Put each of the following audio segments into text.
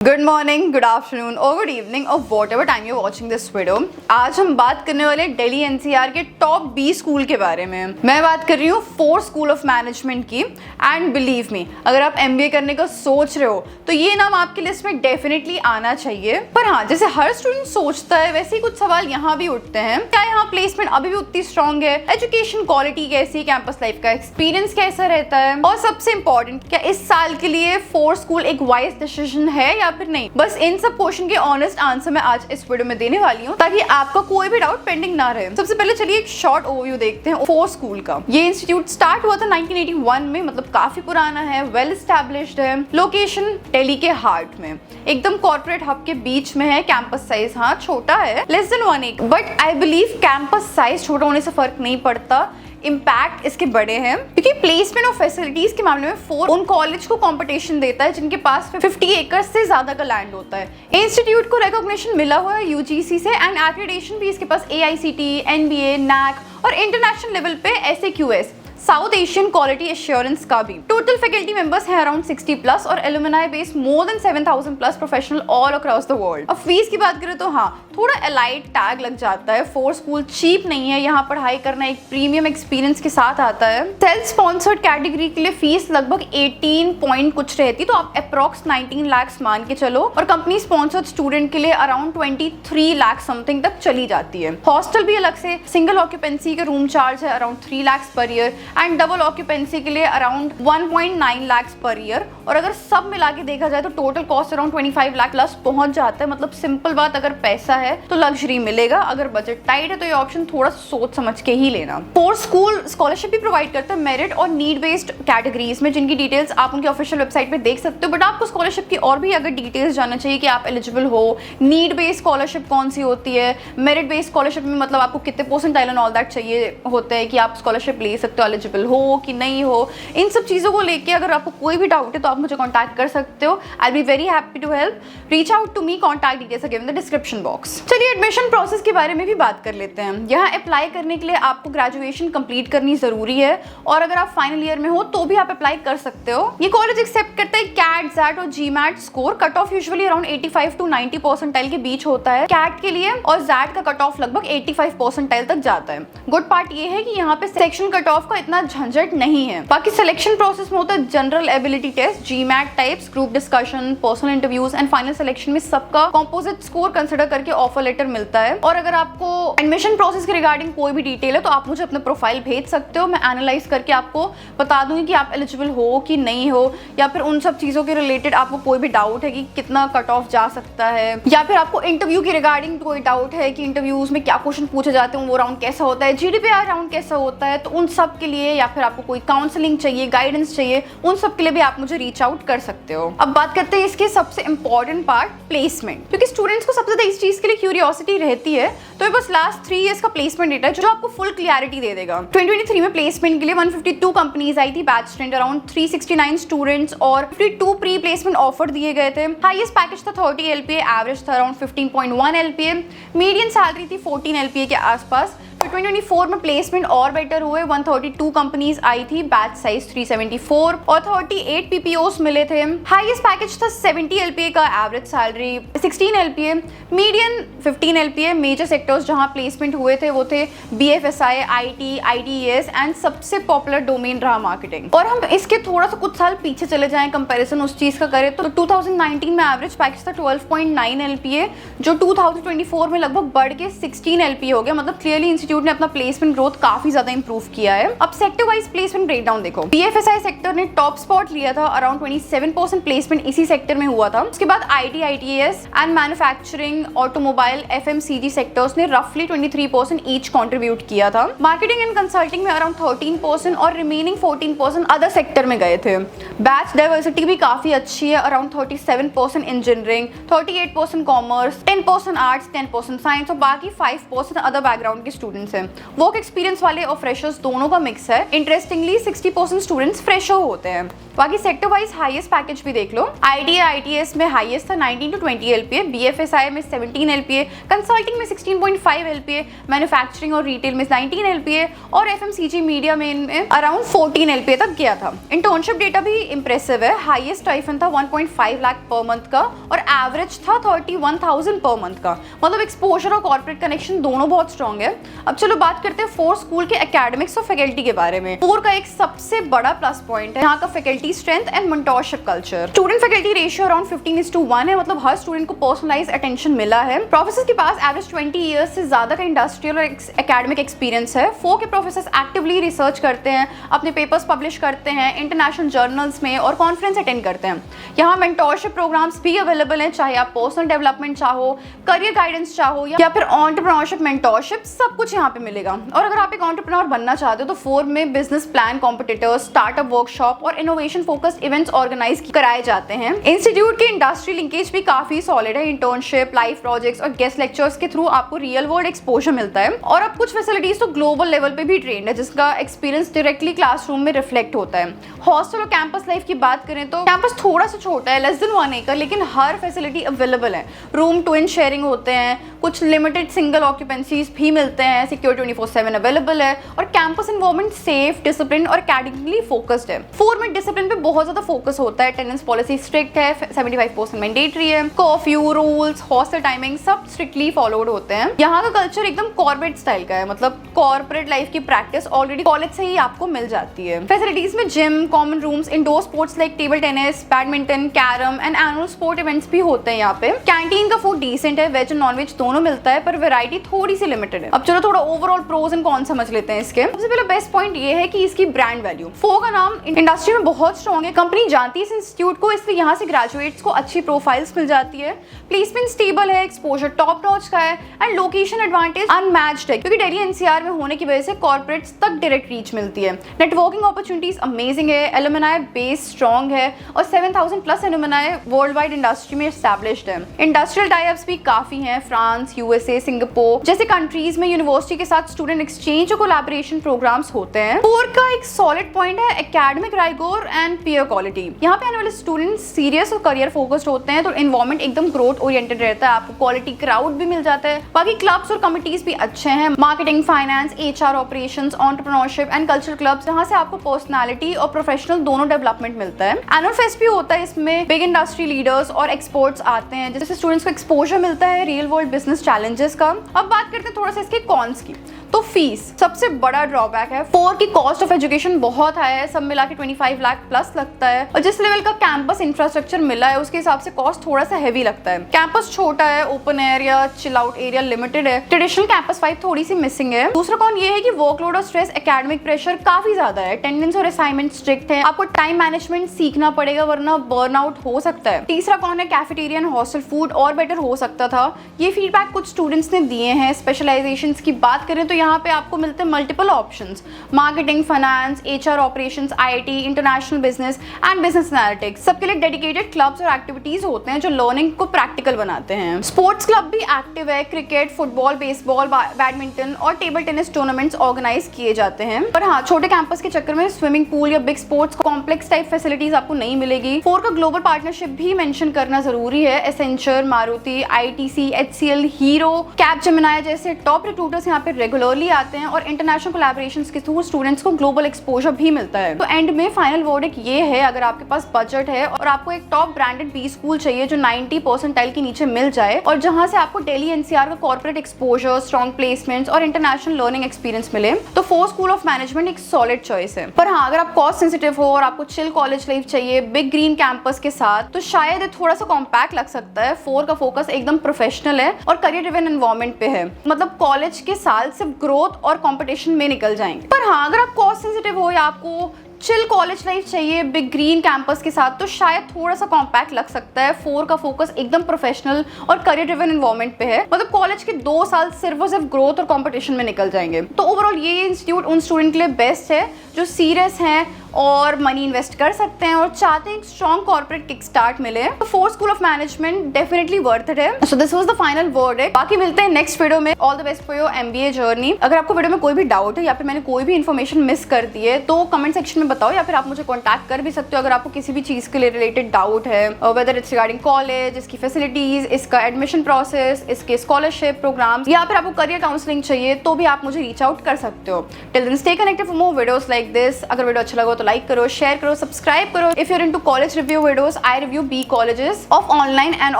Good morning, good afternoon और good evening और what ever time you watching this video. आज हम बात करने वाले दिल्ली एनसीआर के टॉप 20 स्कूल के बारे में। मैं बात कर रही हूँ 4 स्कूल ऑफ मैनेजमेंट की। एंड बिलीव मी, अगर आप एमबीए करने का सोच रहे हो तो ये नाम आपकी लिस्ट में डेफिनेटली आना चाहिए। पर हाँ, जैसे हर स्टूडेंट सोचता है वैसे ही कुछ सवाल यहाँ भी उठते हैं। क्या यहाँ प्लेसमेंट अभी भी उतनी स्ट्रॉन्ग है? एजुकेशन क्वालिटी कैसी? कैंपस लाइफ का एक्सपीरियंस कैसा रहता है? और सबसे इंपॉर्टेंट, क्या इस साल के लिए 4 स्कूल एक वाइज डिसीजन है या फिर नहीं? बस इन सब क्वेश्चन के ऑनेस्ट आंसर मैं आज इस वीडियो में देने वाली हूँ ताकि आपका कोई भी डाउट पेंडिंग ना रहे। सबसे पहले चलिए एक शॉर्ट ओवरव्यू देखते हैं 4 स्कूल का। ये इंस्टीट्यूट स्टार्ट हुआ था 1981 में, मतलब काफी पुराना है, वेल एस्टैब्लिश्ड है। लोकेशन दिल्ली के हार्ट में, एकदम कॉर्पोरेट हब के बीच में है। कैंपस साइज हाँ छोटा है, less than 1 acre, but I believe campus size छोटा होने से फर्क नहीं पड़ता, इम्पैक्ट इसके बड़े हैं। क्योंकि प्लेसमेंट और फैसिलिटीज के मामले में 4 उन कॉलेज को कंपटीशन देता है जिनके पास 50 एकड़ से ज्यादा का लैंड होता है। इंस्टीट्यूट को रिकॉग्निशन मिला हुआ है यूजीसी से एंड एक्रेडिटेशन भी इसके पास AICTE, NBA, NAC और इंटरनेशनल लेवल पे SAQS, south Asian quality assurance का भी। टोटल फैकल्टी मेंबर्स हैं अराउंड 60 प्लस और alumni base more than 7000 plus professional all across the world. अब फीस की बात करें तो हाँ, थोड़ा एलाइट टैग लग जाता है। 4 स्कूल चीप नहीं है, यहाँ पढ़ाई करना एक प्रीमियम एक्सपीरियंस के साथ आता है। सेल्फ स्पॉन्सर्ड कैटेगरी के लिए फीस लगभग 18 पॉइंट कुछ रहती, तो आप अप्रॉक्स 19 लाख मान के चलो। और कंपनी स्पॉन्सर्ड स्टूडेंट के लिए अराउंड 23 लाख समथिंग तक चली जाती है। हॉस्टल भी अलग से, सिंगल ऑक्यूपेंसी के रूम चार्ज है around 3 lakh per year and double occupancy के लिए अराउंड 1.9 लाख पर ईयर। और अगर सब मिला के देखा जाए तो total cost around 25 lakh plus पहुंच जाता है। मतलब सिंपल बात, अगर पैसा है तो लग्जरी मिलेगा, अगर बजट टाइट है तो ये ऑप्शन थोड़ा सोच समझ के ही लेना। 4 स्कूल स्कॉलरशिप भी प्रोवाइड करता है मेरिट और नीड बेस्ड कैटेगरीज में, जिनकी डिटेल्स आप उनकी ऑफिशियल वेबसाइट पे देख सकते हो। बट आपको स्कॉलरशिप की और भी अगर डिटेल्स जानना चाहिए कि आप एलिजिबल हो, नीड बेस्ड स्कॉलरशिप कौन सी होती है, मेरिट बेस्ड स्कॉलरशिप में मतलब आपको कितने परसेंटाइल एंड ऑल दैट चाहिए होता है कि आप स्कॉलरशिप ले सकते हो, एलिजिबल हो कि नहीं हो, इन सब चीजों को लेके अगर आपको कोई भी डाउट है तो आप मुझे कांटेक्ट कर सकते हो। I be very happy to help. Reach out to me, contact details are given in the description box. चलिए एडमिशन प्रोसेस के बारे में भी बात कर लेते हैं। यहाँ अप्लाई करने के लिए आपको ग्रेजुएशन कंप्लीट करनी जरूरी है और अगर आप फाइनल ईयर में हो तो भी आप अप्लाई कर सकते हो। ये कॉलेज एक्सेप्ट करता है कैट, जैट और GMAT score. Cut off usually around 85 to 90 percentile के बीच होता है कैट के लिए, और जैट का कट ऑफ लगभग 85 परसेंटाइल तक जाता है। गुड पार्ट ये है कि यहाँ पे सेक्शन कट ऑफ का इतना झंझट नहीं है। बाकी सिलेक्शन प्रोसेस में होता है general ability test, GMAT types, group discussion, personal interviews and final selection में सबका कंपोजिट स्कोर कंसिडर करके ऑफर लेटर मिलता है। और अगर आपको एडमिशन प्रोसेस के रिगार्डिंग कोई भी डिटेल है तो आप मुझे अपना प्रोफाइल भेज सकते हो। मैं एनालाइज करके आपको बता दूंगी कि आप एलिजिबल हो कि नहीं हो, या फिर उन सब चीजों के रिलेटेड आपको कोई भी डाउट है कि कितना कट ऑफ जा सकता है, या फिर आपको इंटरव्यू के रिगार्डिंग कोई डाउट है कि इंटरव्यूज में क्या क्वेश्चन पूछे जाते हैं, वो राउंड कैसा होता है, GDPR राउंड कैसा होता है, तो उन सब के लिए, या फिर आपको कोई काउंसलिंग चाहिए, गाइडेंस चाहिए, उन सब के लिए भी आप मुझे रीच आउट कर सकते हो। अब बात करते हैं इसके सबसे इंपॉर्टेंट पार्ट, प्लेसमेंट। क्योंकि स्टूडेंट्स को सबसे ज्यादा इस चीज के लिए क्यूरियोसिटी रहती है, तो ये बस लास्ट 3 इयर्स का प्लेसमेंट डेटा है जो आपको फुल क्लियरिटी दे देगा। 2023 में प्लेसमेंट के लिए 152 कंपनीज आई थी, बैच स्टूडेंट अराउंड 369 स्टूडेंट्स और 52 प्री प्लेसमेंट ऑफर दिए गए थे। हाईएस्ट पैकेज था 30 LPA, एवरेज था अराउंड 15.1 LPA, मीडियन सैलरी थी 14 LPA के आसपास। 2024 में प्लेसमेंट और बेटर हुए, 132 कंपनीज आई थी, बैच साइज 374 और 38 PPOs मिले थे। हाईएस्ट पैकेज था 70 LPA का, average salary 16 LPA, median 15 LPA। Major sectors जहां प्लेसमेंट हुए थे वो थे BFSI, IT, ITES एंड सबसे पॉपुलर डोमेन रहा मार्केटिंग। और हम इसके थोड़ा सा कुछ साल पीछे चले जाएं, कंपैरिजन उस चीज का करें तो 2019 में एवरेज पैकेज था 12.9 LPA, जो 2024 में लगभग बढ़ के 16 LPA हो गया। मतलब क्लियरली इंस्टीट्यूट ने अपना प्लेसमेंट ग्रोथ काफी ज्यादा इंप्रूव किया है। अब सेक्टर वाइज प्लेसमेंट ब्रेकडाउन देखो। BFSI सेक्टर ने टॉप स्पॉट लिया था, अराउंड 27% प्लेसमेंट इसी सेक्टर में हुआ था। उसके बाद IT, ITES and manufacturing, automobile, FMCG sectors ने रफली 23% ईच कंट्रीब्यूट किया था। मार्केटिंग एंड कंसल्टिंग में अराउंड 13% और रिमेनिंग 14% अदर सेक्टर में गए थे। बैच डाइवर्सिटी भी काफी अच्छी है, around 37% engineering, 38% commerce, 10% arts, 10% science और बाकी 5% अदर बैकग्राउंड के स्टूडेंट स्टूडेंट्स हैं। वर्क एक्सपीरियंस वाले और फ्रेशर्स दोनों का मिक्स है। इंटरेस्टिंगली 60% स्टूडेंट्स फ्रेशर होते हैं। बाकी सेक्टर वाइज हाईएस्ट पैकेज भी देख लो। ITS में हाईएस्ट था 19 to 20 LPA, BFSI में 17 LPA, कंसल्टिंग में 16.5 LPA, मैन्युफैक्चरिंग और रिटेल में 19 LPA और FMCG मीडिया में अराउंड 14 LPA तक गया था। इंटर्नशिप डेटा भी इंप्रेसिव है। हाईएस्ट स्टाइपेंड था 1.5 लाख पर मंथ का और एवरेज था 31,000 पर मंथ का। मतलब एक्सपोजर और कॉर्पोरेट कनेक्शन दोनों बहुत स्ट्रॉन्ग है। अब चलो बात करते हैं फोर स्कूल के एकेडमिक्स और फैकल्टी के बारे में। फोर का एक सबसे बड़ा प्लस पॉइंट है यहाँ का faculty strength and mentorship culture. Student faculty ratio around 15:1 है। मतलब हर स्टूडेंट को पर्सनलाइज्ड अटेंशन मिला है। प्रोफेसर के पास एवरेज 20 ईयर्स से ज्यादा का इंडस्ट्रियल और एकेडमिक एक्सपीरियंस है। फोर के प्रोफेसर एक्टिवली रिसर्च करते हैं, अपने पेपर्स पब्लिश करते हैं इंटरनेशनल जर्नल्स में और कॉन्फ्रेंस अटेंड करते हैं। यहाँ मेंटरशिप प्रोग्राम्स भी अवेलेबल हैं, चाहे आप पर्सनल डेवलपमेंट चाहो, करियर गाइडेंस चाहो या फिर एंटरप्रेन्योरशिप, मेंटरशिप, सब कुछ यहाँ पे मिलेगा। और अगर आप एक एंटरप्रेन्योर बनना चाहते हो तो फोर में business plan competitors, startup workshop और इनोवेशन फोकस्ड इवेंट्स ऑर्गेनाइज कराए जाते हैं। इंस्टीट्यूट के इंडस्ट्री लिंकेज भी काफी सॉलिड है। इंटर्नशिप, लाइव प्रोजेक्ट्स और गेस्ट लेक्चर्स के थ्रू आपको रियल वर्ल्ड एक्सपोजर मिलता है। और अब कुछ फैसिलिटीज तो ग्लोबल लेवल पे भी ट्रेंड है, जिसका एक्सपीरियंस डायरेक्टली क्लासरूम में रिफ्लेक्ट होता है। हॉस्टल और कैंपस लाइफ की बात करें तो कैंपस थोड़ा सा छोटा है, लेस देन 1 एकड़, लेकिन हर फैसिलिटी अवेलेबल है। रूम ट्विन शेयरिंग होते हैं, कुछ लिमिटेड सिंगल ऑक्यूपेंसीज भी मिलते हैं, सिक्योरिटी 24/7 अवेलेबल है और कैंपस एनवायरनमेंट सेफ, डिसिप्लिन और एकेडमिकली फोकस्ड है। फोर में डिसिप्लिन पे बहुत ज्यादा फोकस होता है। अटेंडेंस पॉलिसी स्ट्रिक्ट है, 75% मैंडेटरी है। कर्फ्यू, रूल्स, हॉस्टल टाइमिंग सब स्ट्रिक्टली फॉलोड होते हैं। यहाँ का कल्चर एकदम कॉर्पोरेट स्टाइल का है। मतलब कॉर्पोरेट लाइफ की प्रैक्टिस ऑलरेडी कॉलेज से ही आपको मिल जाती है। फैसिलिटीज में gym, common rooms, indoor sports like table tennis, badminton, carrom and annual sport events भी होते हैं यहाँ पे। कैंटीन का फूड डिसेंट है, वेज एंड नॉन वेज दोनों मिलता है, पर वैरायटी थोड़ी सी लिमिटेड है। अब चलो थोड़ा ओवरऑल प्रोज एंड कॉन्स समझ लेते हैं इसके। सबसे पहले बेस्ट पॉइंट ये है कि इसकी ब्रांड वैल्यू। फोर का नाम इंडस्ट्री में बहुत स्ट्रॉन्ग है, कंपनी जानती है इस इंस्टीट्यूट को, इसलिए यहाँ से ग्रेजुएट्स को अच्छी प्रोफाइल्स मिल जाती है। प्लेसमेंट स्टेबल है, एक्सपोजर टॉप नॉच का है एंड लोकेशन एडवांटेज अनमैच्ड है, क्योंकि दिल्ली एनसीआर में होने की वजह से कॉर्पोरेट्स तक डायरेक्ट रीच मिलती है। नेटवर्किंग अपॉर्चुनिटीज अमेजिंग है, एलुमनाई बेस स्ट्रॉन्ग है और 7,000 plus alumni world wide industry में एस्टैब्लिश्ड है। इंडस्ट्रियल टाइप्स भी काफी हैं, फ्रांस, यूएसए, सिंगापुर जैसे कंट्रीज में यूनिवर्सिटी के साथ स्टूडेंट एक्सचेंज और कोलैबोरेशन प्रोग्राम्स होते हैं। फोर का एक सॉलिड पॉइंट है एकेडमिक राइगोर एंड पीयर क्वालिटी। यहाँ पे आने वाले स्टूडेंट्स सीरियस और करियर फोकस्ड होते हैं, तो एनवायरनमेंट एकदम ग्रोथ ओरिएंटेड रहता है। आपको क्वालिटी क्राउड भी मिल जाता है। बाकी क्लब्स और कमिटीज भी अच्छे हैं, marketing, finance, HR operations, entrepreneurship and cultural clubs, जहाँ से आपको पर्सनालिटी और प्रोफेशनल दोनों डेवलपमेंट मिलता है। एनुअल फेस्ट भी होता है, इसमें बिग इंडस्ट्री लीडर्स और एक्सपर्ट्स आते हैं, जिससे स्टूडेंट्स को एक्सपोजर मिलता है रियल वर्ल्ड बिजनेस चैलेंजेस का। अब बात करते हैं थोड़ा सा इसके कॉन्स की। तो फीस सबसे बड़ा ड्रॉबैक है। फोर की कॉस्ट ऑफ एजुकेशन बहुत हाई है, सब मिला के 25 लाख प्लस लगता है और जिस लेवल का कैंपस इंफ्रास्ट्रक्चर मिला है उसके हिसाब से कॉस्ट थोड़ा सा हैवी लगता है। कैंपस छोटा है, open area, chill out area limited है, ट्रेडिशनल कैंपस वाइब थोड़ी सी मिसिंग है। दूसरा कॉन ये है कि वर्कलोड और स्ट्रेस, एकेडमिक प्रेशर काफी ज्यादा है, अटेंडेंस और असाइनमेंट स्ट्रिक्ट है, आपको टाइम मैनेजमेंट सीखना पड़ेगा वरना बर्नआउट हो सकता है। तीसरा कॉन है कैफेटेरिया एंड हॉस्टल फूड और बेटर हो सकता था। ये फीडबैक कुछ स्टूडेंट्स ने दिए हैं। स्पेशलाइजेशंस की बात करें तो यहाँ पे आपको मिलते हैं multiple options, marketing, finance, HR operations, IIT, international business and business analytics. सबके लिए डेडिकेटेड क्लब्स और एक्टिविटीज होते हैं जो लर्निंग को प्रैक्टिकल बनाते हैं। स्पोर्ट्स क्लब भी एक्टिव है, क्रिकेट, फुटबॉल, बेसबॉल, बैडमिंटन और टेबल टेनिस टूर्नामेंट्स ऑर्गेनाइज किए जाते हैं। पर हाँ, छोटे कैंपस के चक्कर में स्विमिंग पूल या big sports complex type facilities आपको नहीं मिलेगी। फोर का ग्लोबल पार्टनरशिप भी मेंशन करना जरूरी है। Accenture, Maruti, ITC, HCL, hero, Capgemini जैसे टॉप रिक्रूटर्स यहाँ पे रेगुलरली आते हैं और इंटरनेशनल कोलैबोरेशंस के थ्रू स्टूडेंट्स को ग्लोबल एक्सपोजर भी मिलता है। तो एंड में फाइनल वर्डिक्ट ये है, अगर आपके पास बजट है और आपको एक टॉप ब्रांडेड बी स्कूल चाहिए जो 90 परसेंटाइल के नीचे मिल जाए और जहां से आपको दिल्ली एनसीआर का कॉर्पोरेट एक्सपोजर, स्ट्रॉन्ग प्लेसमेंट्स और इंटरनेशनल लर्निंग एक्सपीरियंस मिले, तो फोर स्कूल ऑफ मैनेजमेंट एक सॉलिड चॉइस है। पर हाँ, अगर आप कॉस्ट सेंसिटिव हो और आपको चिल कॉलेज लाइफ चाहिए बिग ग्रीन कैंपस के साथ, तो शायद थोड़ा सा कॉम्पैक्ट लग सकता है। फोर का फोकस एकदम प्रोफेशनल है और करियर ड्रिवन एनवायरनमेंट पे है। मतलब कॉलेज के साल सिर्फ ग्रोथ और कंपटीशन में निकल जाएंगे। पर हाँ, अगर आप कॉस्ट सेंसिटिव हो या आपको चिल कॉलेज लाइफ चाहिए बिग ग्रीन कैंपस के साथ, तो शायद थोड़ा सा कॉम्पैक्ट लग सकता है। फोर का फोकस एकदम प्रोफेशनल और करियर ड्रिवन एनवायरनमेंट पे है। मतलब कॉलेज के 2 साल सिर्फ और सिर्फ ग्रोथ और कंपटीशन में निकल जाएंगे। तो ओवरऑल ये इंस्टीट्यूट उन स्टूडेंट के लिए बेस्ट है जो सीरियस हैं और मनी इन्वेस्ट कर सकते हैं और चाहते हैं एक स्ट्रॉन्ग कॉर्पोरेट किक स्टार्ट मिले, तो force school of management definitely worth it है। So this was the final verdict. बाकी मिलते हैं नेक्स्ट वीडियो में। All the best for your MBA journey. अगर आपको वीडियो में कोई भी डाउट है या फिर मैंने कोई भी इन्फॉर्मेशन मिस कर दी है तो कमेंट सेक्शन में बताओ, या फिर आप मुझे कॉन्टैक्ट कर भी सकते हो अगर आपको किसी भी चीज के लिए रिलेटेड डाउट है, वेदर इट्स रिगार्डिंग कॉलेज, इसकी फैसिलिटीज, इसका एडमिशन प्रोसेस, इसके स्कॉलरशिप प्रोग्राम्स, या फिर आपको करियर काउंसलिंग चाहिए तो भी आप मुझे रीच आउट कर सकते हो। Till then stay connected for more videos like this. अगर वीडियो अच्छा लगा तो लाइक करो, शेयर करो, सब्सक्राइब करो। If you are into college review videos, I review B colleges of online and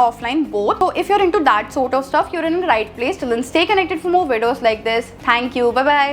offline both. So if you're into that sort of stuff, you're in the right place. Till then stay connected for more videos like this. Thank you. Bye bye.